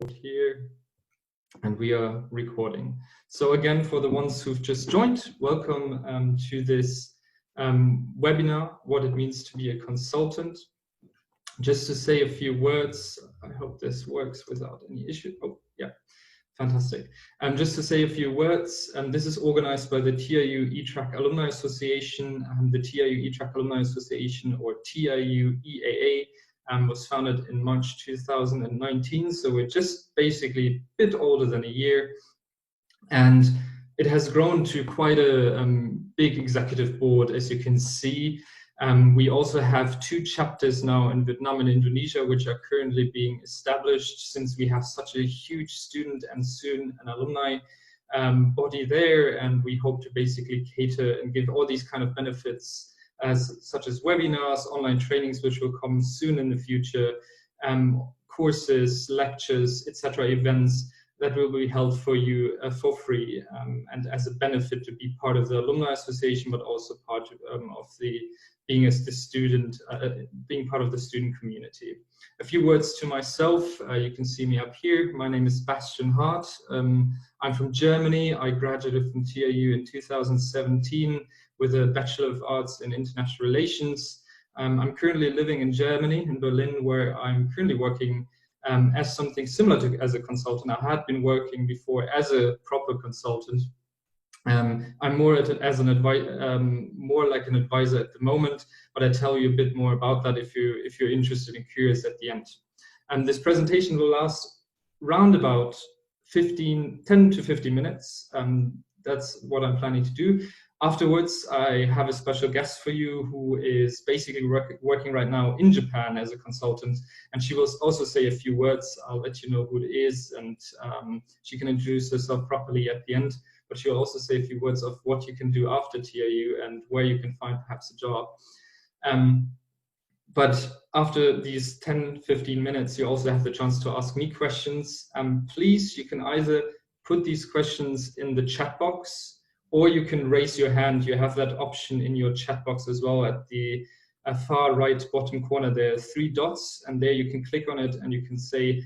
Here, and we are recording. So again, for the ones who've just joined, welcome to this webinar, what it means to be a consultant. Just to say a few words, I hope this works without any issue. Oh, yeah, fantastic. Just to say a few words, this is organized by the TIU eTrack Alumni Association, the TIU eTrack Alumni Association, or TIU EAA, was founded in March 2019, so we're just basically a bit older than a year, and it has grown to quite a big executive board, as you can see. We also have 2 chapters now in Vietnam and Indonesia, which are currently being established, since we have such a huge student and soon an alumni body there, and we hope to basically cater and give all these kind of benefits such as webinars, online trainings, which will come soon in the future, courses, lectures, etc., events that will be held for you for free, and as a benefit to be part of the Alumni Association, but also part of the being as the student, being part of the student community. A few words to myself. You can see me up here. My name is Bastian Hart. I'm from Germany. I graduated from TIU in 2017 with a Bachelor of Arts in International Relations. I'm currently living in Germany, in Berlin, where I'm currently working as something similar to as a consultant. I had been working before as a proper consultant. I'm more more like an advisor at the moment, but I tell you a bit more about that if you're interested and curious at the end. This presentation will last round about 10 to 15 minutes. That's what I'm planning to do. Afterwards, I have a special guest for you who is basically working right now in Japan as a consultant, and she will also say a few words. I'll let you know who it is, and she can introduce herself properly at the end, but she'll also say a few words of what you can do after TIU and where you can find perhaps a job. But after these 10-15 minutes, you also have the chance to ask me questions. Please, you can either put these questions in the chat box, or you can raise your hand. You have that option in your chat box as well. At the far right bottom corner, there are 3 dots, and there you can click on it and you can say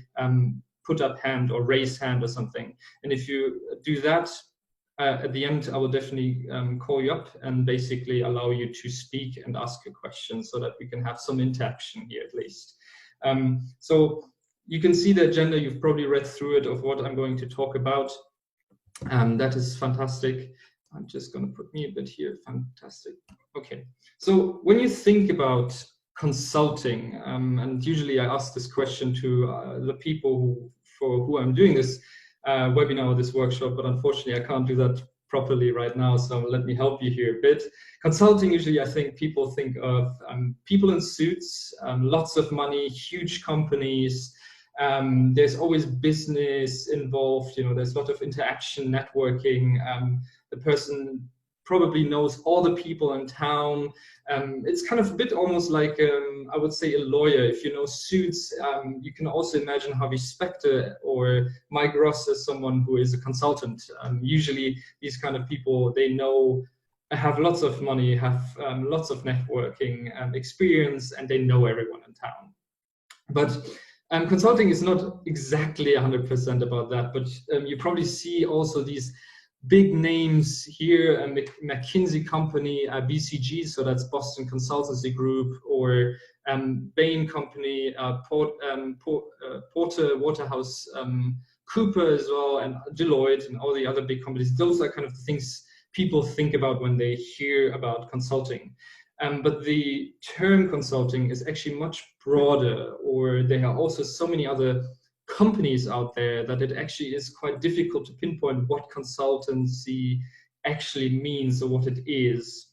put up hand or raise hand or something. And if you do that, at the end, I will definitely call you up and basically allow you to speak and ask a question so that we can have some interaction here at least. So you can see the agenda. You've probably read through it of what I'm going to talk about. That is fantastic. I'm just going to put me a bit here. Fantastic. Okay. So when you think about consulting, and usually I ask this question to the people for who I'm doing this webinar or this workshop, but unfortunately I can't do that properly right now, so let me help you here a bit. Consulting, usually I think people think of people in suits, lots of money, huge companies. There's always business involved, you know, there's a lot of interaction, networking. The person probably knows all the people in town. It's kind of a bit almost like, I would say, a lawyer. If you know suits, you can also imagine Harvey Specter or Mike Ross as someone who is a consultant. Usually these kind of people, they know, have lots of money, have lots of networking experience, and they know everyone in town. But consulting is not exactly 100% about that, but you probably see also these big names here, McKinsey company, BCG, so that's Boston Consultancy Group, or Bain company, Porter, Waterhouse, Cooper as well, and Deloitte, and all the other big companies. Those are kind of the things people think about when they hear about consulting. But the term consulting is actually much broader, or there are also so many other companies out there that it actually is quite difficult to pinpoint what consultancy actually means or what it is.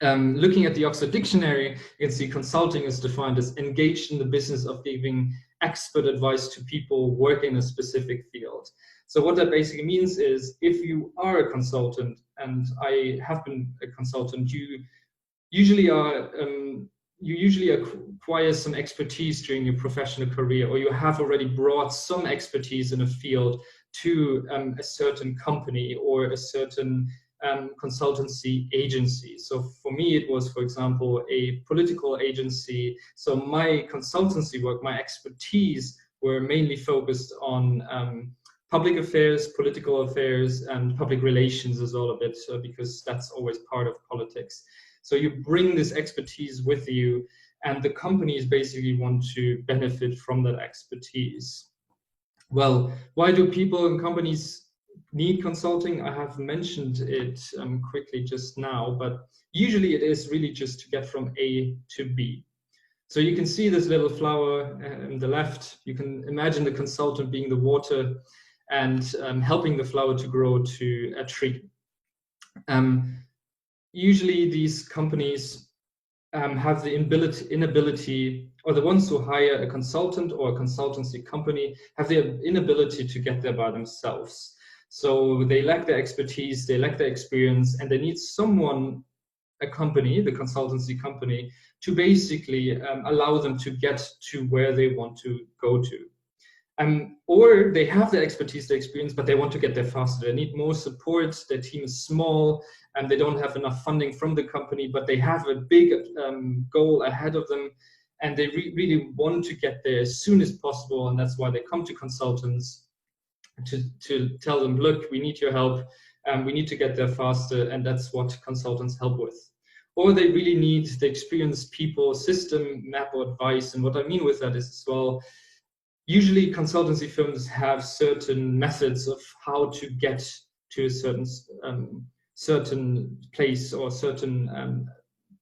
Looking at the Oxford Dictionary, you can see consulting is defined as engaged in the business of giving expert advice to people working in a specific field. So what that basically means is, if you are a consultant, and I have been a consultant, you usually acquire some expertise during your professional career, or you have already brought some expertise in a field to a certain company or a certain consultancy agency. So for me, it was, for example, a political agency. So my consultancy work, my expertise were mainly focused on public affairs, political affairs, and public relations as well a bit, because that's always part of politics. So you bring this expertise with you, and the companies basically want to benefit from that expertise. Well, why do people and companies need consulting? I have mentioned it quickly just now, but usually it is really just to get from A to B. So you can see this little flower on the left. You can imagine the consultant being the water and helping the flower to grow to a tree. Usually these companies have the inability, or the ones who hire a consultant or a consultancy company have the inability to get there by themselves. So they lack the expertise, they lack the experience, and they need someone, a company, the consultancy company, to basically allow them to get to where they want to go to. Or they have the expertise, the experience, but they want to get there faster. They need more support. Their team is small and they don't have enough funding from the company, but they have a big goal ahead of them, and they really want to get there as soon as possible. And that's why they come to consultants to tell them, look, we need your help, we need to get there faster, and that's what consultants help with. Or they really need the experienced people, system, map, or advice. And what I mean with that is as well, usually consultancy firms have certain methods of how to get to a certain place or certain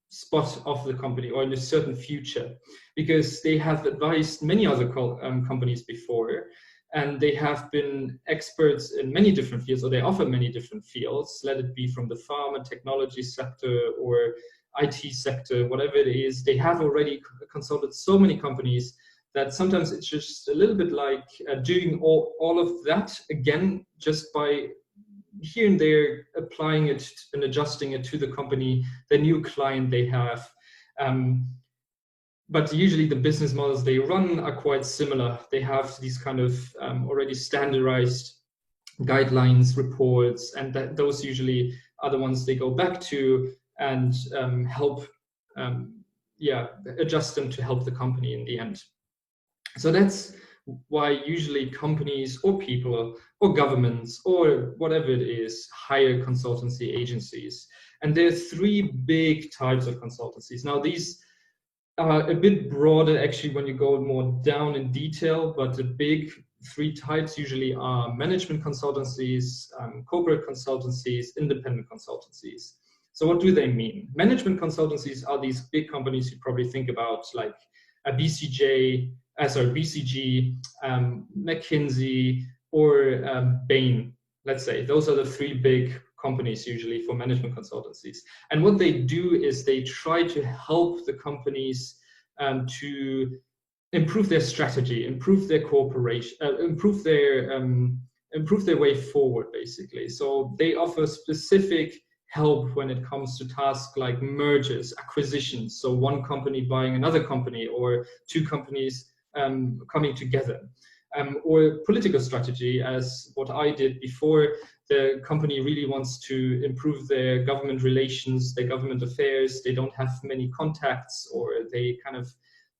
spot of the company, or in a certain future, because they have advised many other companies before, and they have been experts in many different fields, or they offer many different fields, let it be from the pharma, technology sector, or IT sector, whatever it is. They have already consulted so many companies that sometimes it's just a little bit like doing all of that again, just by here and there applying it and adjusting it to the company, the new client they have. But usually the business models they run are quite similar. They have these kind of already standardized guidelines, reports, and those usually are the ones they go back to and help adjust them to help the company in the end. So that's why usually companies or people or governments or whatever it is hire consultancy agencies. And there are three big types of consultancies. Now these are a bit broader actually when you go more down in detail, but the big three types usually are management consultancies, corporate consultancies, independent consultancies. So what do they mean? Management consultancies are these big companies you probably think about, like a BCG, McKinsey, or Bain, let's say. Those are the three big companies usually for management consultancies. And what they do is they try to help the companies to improve their strategy, improve their cooperation, improve their way forward, basically. So they offer specific help when it comes to tasks like mergers, acquisitions, so one company buying another company, or two companies coming together, or political strategy, as what I did before. The company really wants to improve their government relations, their government affairs. They don't have many contacts, or they kind of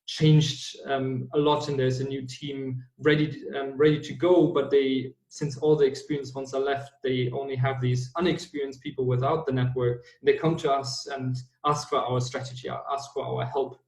changed a lot, and there's a new team ready to go, but since all the experienced ones are left, they only have these unexperienced people without the network. They come to us and ask for our strategy, ask for our help.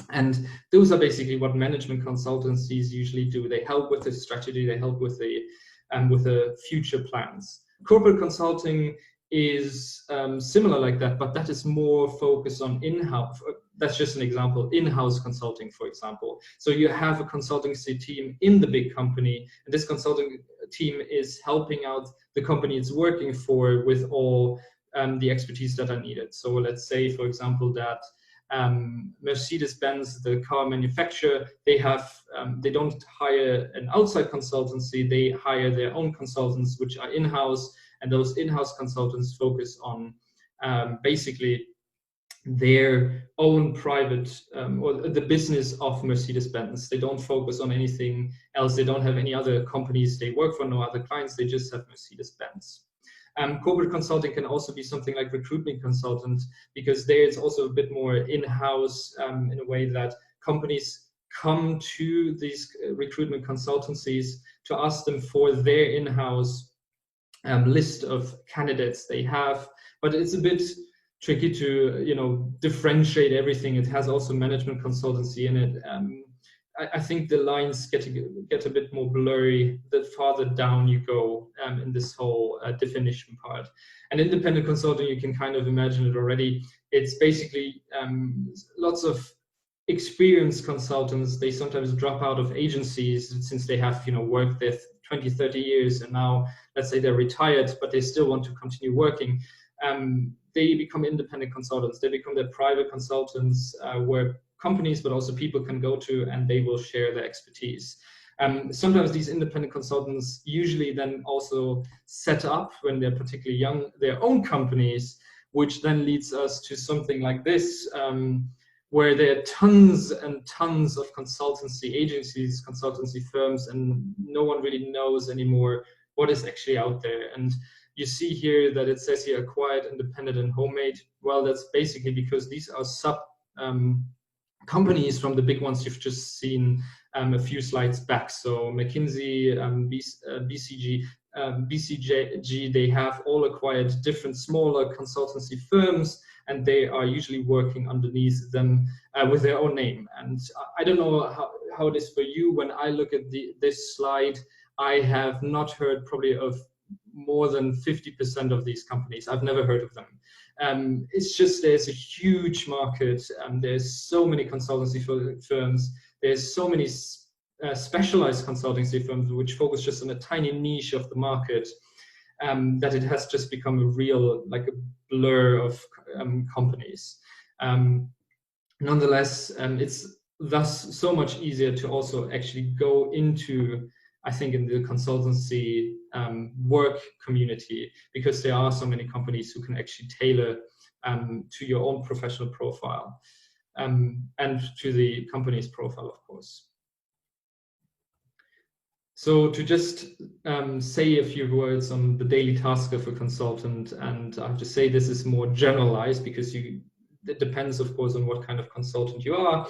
And those are basically what management consultancies usually do. They help with the strategy, they help with the future plans. Corporate consulting is similar like that, but that is more focused on in-house. That's just an example, in-house consulting, for example. So you have a consultancy team in the big company, and this consulting team is helping out the company it's working for with all the expertise that are needed. So let's say, for example, that Mercedes-Benz, the car manufacturer, they don't hire an outside consultancy, they hire their own consultants, which are in-house, and those in-house consultants focus on basically their own private or the business of Mercedes-Benz. They don't focus on anything else. They don't have any other companies they work for, no other clients. They just have Mercedes-Benz. Corporate consulting can also be something like recruitment consultant, because there it's also a bit more in-house in a way that companies come to these recruitment consultancies to ask them for their in-house list of candidates they have, but it's a bit tricky to, you know, differentiate everything. It has also management consultancy in it. I think the lines get a bit more blurry the farther down you go in this whole definition part. And independent consulting, you can kind of imagine it already. It's basically lots of experienced consultants. They sometimes drop out of agencies since they have, you know, worked there 20, 30 years, and now let's say they're retired, but they still want to continue working. They become independent consultants. They become their private consultants where companies, but also people can go to, and they will share their expertise. Sometimes these independent consultants usually then also set up, when they're particularly young, their own companies, which then leads us to something like this, where there are tons and tons of consultancy agencies, consultancy firms, and no one really knows anymore what is actually out there. And you see here that it says here acquired, independent, and homemade. Well, that's basically because these are sub companies from the big ones you've just seen a few slides back. So McKinsey, BCG, they have all acquired different smaller consultancy firms, and they are usually working underneath them with their own name. And I don't know how it is for you. When I look at this slide, I have not heard probably of more than 50% of these companies. I've never heard of them. It's just there's a huge market. There's so many consultancy firms. There's so many specialized consultancy firms which focus just on a tiny niche of the market, that it has just become a real, like a blur of companies. Nonetheless, it's thus so much easier to also actually go into, I think, in the consultancy work community, because there are so many companies who can actually tailor to your own professional profile and to the company's profile, of course. So to just say a few words on the daily task of a consultant, and I have to say this is more generalized because it depends, of course, on what kind of consultant you are.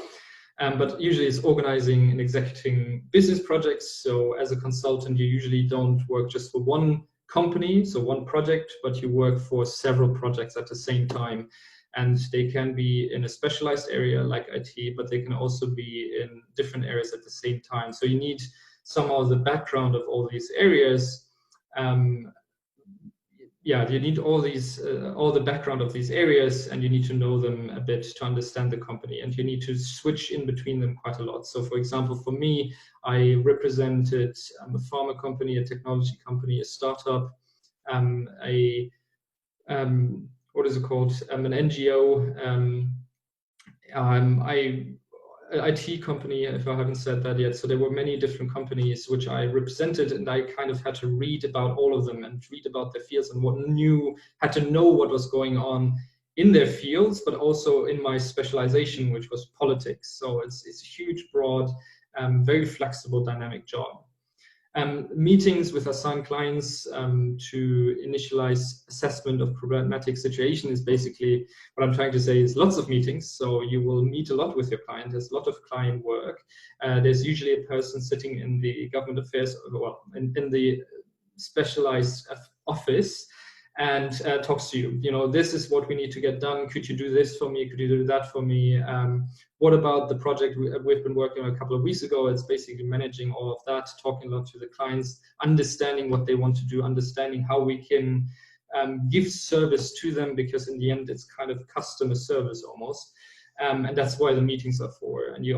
But usually it's organizing and executing business projects. So as a consultant, you usually don't work just for one company, so one project, but you work for several projects at the same time. And they can be in a specialized area like IT, but they can also be in different areas at the same time. So you need somehow the background of all these areas. You need all the background of these areas, and you need to know them a bit to understand the company, and you need to switch in between them quite a lot. So for example, for me, I represented a pharma company, a technology company, a startup, what is it called? An NGO, IT company, if I haven't said that yet. So there were many different companies which I represented, and I kind of had to read about all of them and read about their fields and had to know what was going on in their fields, but also in my specialization, which was politics. So it's a huge, broad, very flexible, dynamic job. Meetings with assigned clients to initialize assessment of problematic situation is basically what I'm trying to say is lots of meetings. So you will meet a lot with your client. There's a lot of client work. There's usually a person sitting in the government affairs, well, in the specialized office, and talks to you. You know, this is what we need to get done. Could you do this for me? Could you do that for me? What about the project we've been working on a couple of weeks ago? It's basically managing all of that, talking a lot to the clients, understanding what they want to do, understanding how we can give service to them, because in the end, it's kind of customer service almost. And that's why the meetings are for. And you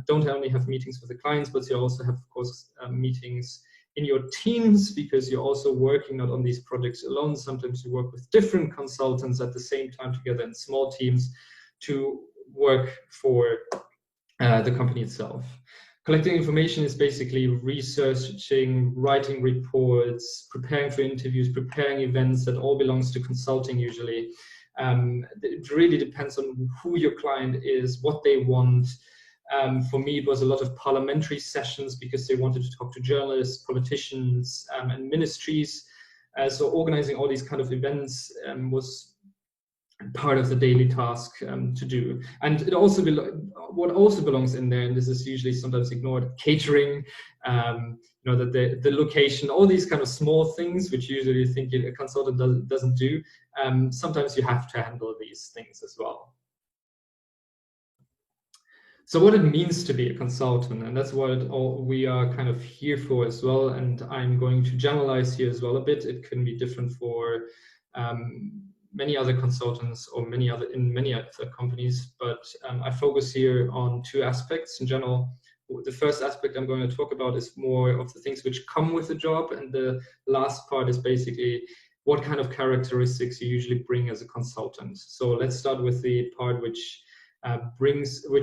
don't only have meetings with the clients, but you also have, of course, meetings in your teams, because you're also working not on these projects alone. Sometimes you work with different consultants at the same time together in small teams to work for the company itself. Collecting information is basically researching, writing reports, preparing for interviews, preparing events. That all belongs to consulting usually. It really depends on who your client is, what they want. For me, it was a lot of parliamentary sessions because they wanted to talk to journalists, politicians, and ministries. So organizing all these kind of events was part of the daily task to do. And it also what also belongs in there, and this is usually sometimes ignored: catering, you know, that the location, all these kind of small things which usually think a consultant doesn't do. Sometimes you have to handle these things as well. So what it means to be a consultant, and that's what we are kind of here for as well. And I'm going to generalize here as well a bit. It can be different for many other consultants or many other companies, but I focus here on two aspects in general. The first aspect I'm going to talk about is more of the things which come with the job, and the last part is basically what kind of characteristics you usually bring as a consultant. So let's start with the part which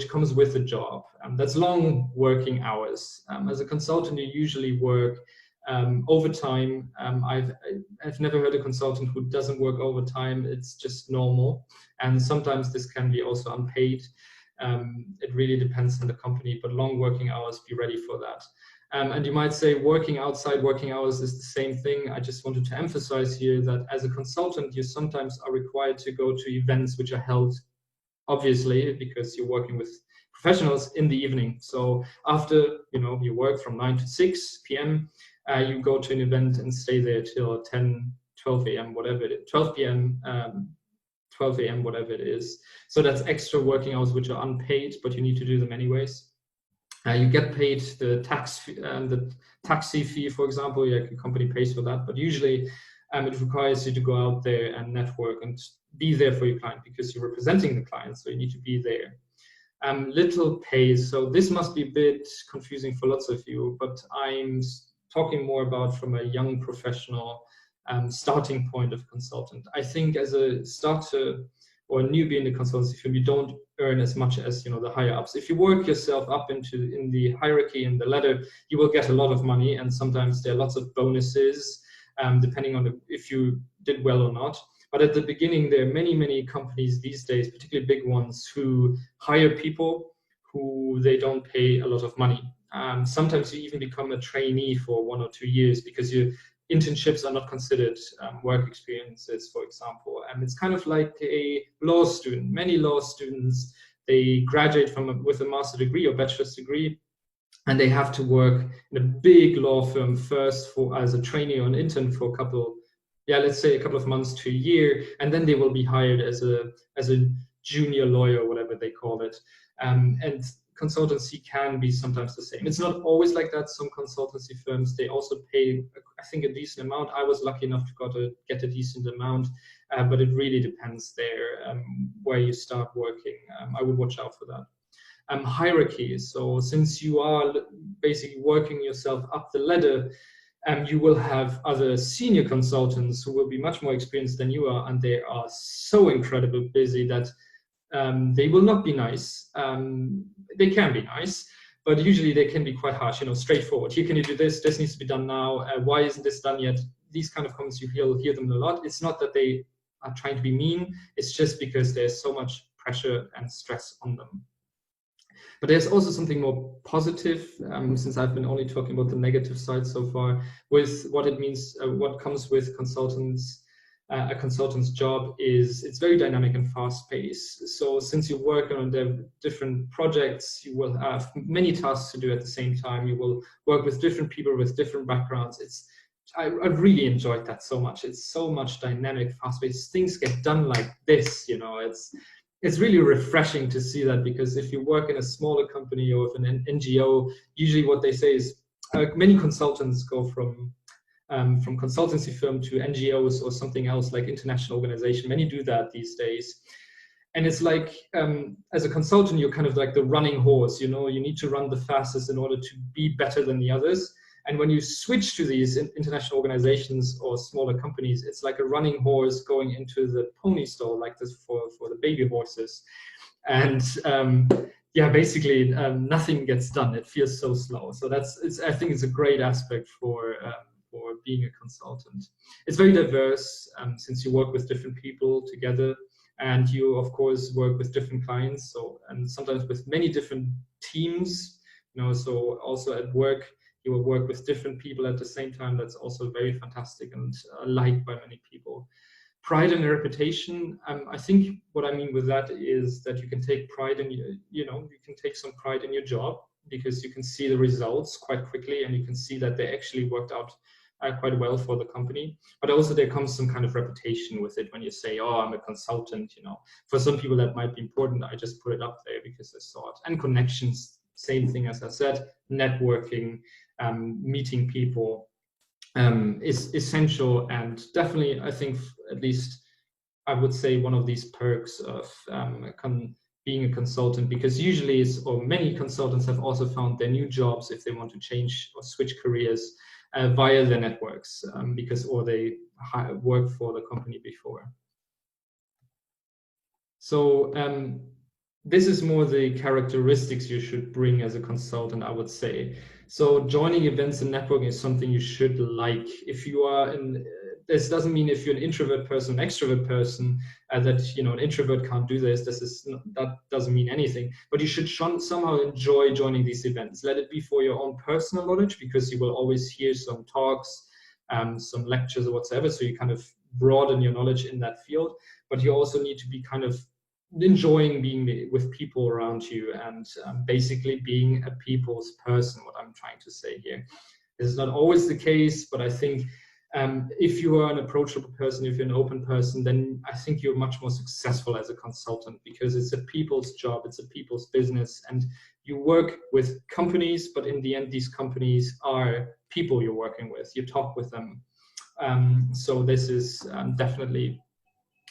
comes with the job. That's long working hours. As a consultant, you usually work overtime. I've never heard a consultant who doesn't work overtime. It's just normal, and sometimes this can be also unpaid. It really depends on the company, but long working hours, be ready for that. And you might say working outside working hours is the same thing. I just wanted to emphasize here that as a consultant, you sometimes are required to go to events which are held, obviously, because you're working with professionals, in the evening. So after, you know, you work from 9 to 6 p.m., you go to an event and stay there till 10, 12 a.m., whatever it is, 12 p.m., 12 a.m., whatever it is. So that's extra working hours which are unpaid, but you need to do them anyways. You get paid the taxi fee, for example. Your company pays for that, but usually it requires you to go out there and network and be there for your client, because you're representing the client, so you need to be there. Little pay, so this must be a bit confusing for lots of you, but I'm talking more about from a young professional starting point of consultant. I think as a starter or a newbie in the consultancy firm, you don't earn as much as, you know, the higher ups. If you work yourself up in the hierarchy and the ladder, you will get a lot of money, and sometimes there are lots of bonuses depending on if you did well or not. But at the beginning, there are many companies these days, particularly big ones, who hire people who they don't pay a lot of money. Sometimes you even become a trainee for 1 or 2 years, because your internships are not considered work experiences, for example. And it's kind of like a law student. Many law students, they graduate with a master's degree or bachelor's degree, and they have to work in a big law firm first as a trainee or an intern for let's say a couple of months to a year, and then they will be hired as a junior lawyer, or whatever they call it. And consultancy can be sometimes the same. It's not always like that. Some consultancy firms, they also pay, I think, a decent amount. I was lucky enough to get a decent amount, but it really depends there where you start working. I would watch out for that. Hierarchy. So since you are basically working yourself up the ladder, you will have other senior consultants who will be much more experienced than you are, and they are so incredibly busy that they will not be nice. They can be nice, but usually they can be quite harsh, you know, straightforward. Here, can you do this? This needs to be done now. Why isn't this done yet? These kind of comments, you hear them a lot. It's not that they are trying to be mean. It's just because there's so much pressure and stress on them. But there's also something more positive, since I've been only talking about the negative side so far, with what it means, what comes with consultants. A consultant's job is it's very dynamic and fast-paced. So since you work on the different projects, you will have many tasks to do at the same time. You will work with different people with different backgrounds. I've really enjoyed that so much. It's so much dynamic, fast-paced. Things get done like this, you know. It's really refreshing to see that, because if you work in a smaller company or with an NGO, usually what they say is many consultants go from consultancy firm to NGOs or something else like international organization. Many do that these days. And it's like, as a consultant, you're kind of like the running horse, you know, you need to run the fastest in order to be better than the others. And when you switch to these international organizations or smaller companies, it's like a running horse going into the pony stall, like this for the baby horses. And basically nothing gets done. It feels so slow. So I think it's a great aspect for being a consultant. It's very diverse, since you work with different people together, and you of course work with different clients, and sometimes with many different teams, you know. So also at work you will work with different people at the same time. That's also very fantastic and liked by many people. pride in a reputation. I think what I mean with that is that you can take pride in, you can take some pride in your job because you can see the results quite quickly and you can see that they actually worked out quite well for the company. But also there comes some kind of reputation with it when you say, oh, I'm a consultant, For some people that might be important. I just put it up there because I saw it. And connections, same thing as I said, networking, meeting people is essential, and definitely I think at least I would say one of these perks of being a consultant, because usually or many consultants have also found their new jobs if they want to change or switch careers via their networks or they worked for the company before. So this is more the characteristics you should bring as a consultant, I would say. So joining events and networking is something you should like. If you are this doesn't mean if you're an introvert person, an extrovert person, that an introvert can't do this. That doesn't mean anything. But you should somehow enjoy joining these events. Let it be for your own personal knowledge, because you will always hear some talks, some lectures or whatever. So you kind of broaden your knowledge in that field. But you also need to be kind of enjoying being with people around you and basically being a people's person, what I'm trying to say here. This is not always the case, but I think if you are an approachable person, if you're an open person, then I think you're much more successful as a consultant, because it's a people's job, it's a people's business, and you work with companies, but in the end, these companies are people you're working with. You talk with them. So this is definitely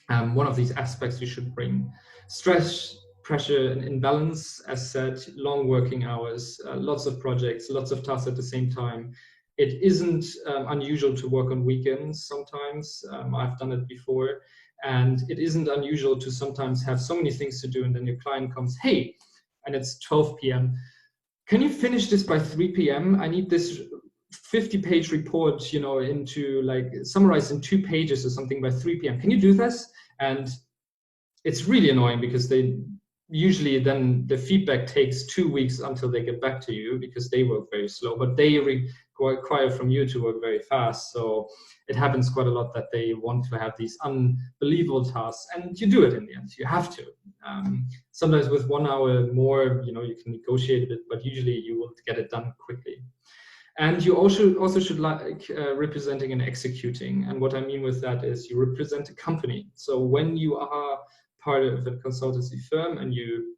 one of these aspects you should bring. Stress, pressure, and imbalance, as said, long working hours, lots of projects, lots of tasks at the same time. It isn't unusual to work on weekends sometimes. I've done it before. And it isn't unusual to sometimes have so many things to do, and then your client comes, hey, and it's 12 p.m. Can you finish this by 3 p.m.? I need this 50-page report, summarized in 2 pages or something by 3 p.m. Can you do this? And it's really annoying, because they usually then the feedback takes 2 weeks until they get back to you, because they work very slow, but they require from you to work very fast. So it happens quite a lot that they want to have these unbelievable tasks, and you do it in the end. You have to. Sometimes with 1 hour more, you can negotiate a bit, but usually you will get it done quickly. And you also should like representing and executing. And what I mean with that is you represent a company. So when you are part of a consultancy firm and you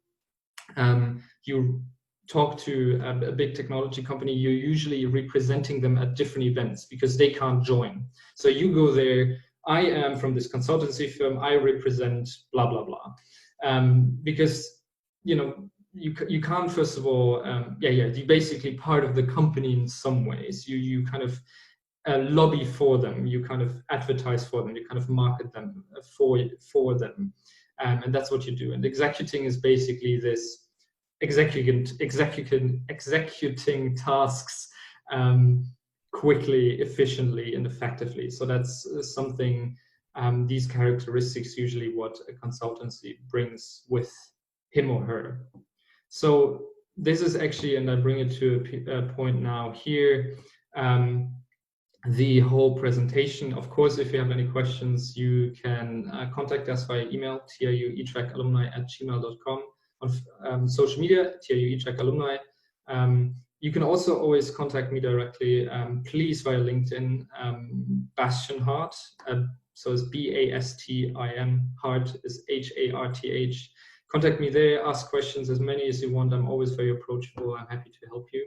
talk to a big technology company, you're usually representing them at different events because they can't join. So you go there, I am from this consultancy firm, I represent blah, blah, blah. Because, you can't, first of all, you're basically part of the company in some ways. You kind of lobby for them, you kind of advertise for them, you kind of market them for them. And that's what you do. And executing is basically this executing tasks quickly, efficiently, and effectively. So that's something, these characteristics usually what a consultancy brings with him or her. So this is actually, and I bring it to a point now here, the whole presentation. Of course, if you have any questions, you can contact us via email, truetrackalumni@gmail.com, on social media, truetrackalumni. You can also always contact me directly, please, via LinkedIn, Bastian Hart. So it's BASTIN, Hart is HARTH. Contact me there, ask questions, as many as you want. I'm always very approachable. I'm happy to help you.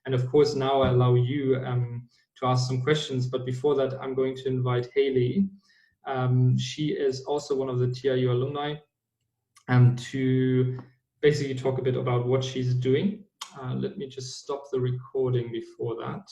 And of course, now I allow you to ask some questions. But before that, I'm going to invite Haley. She is also one of the TRU alumni, to basically talk a bit about what she's doing. Let me just stop the recording before that.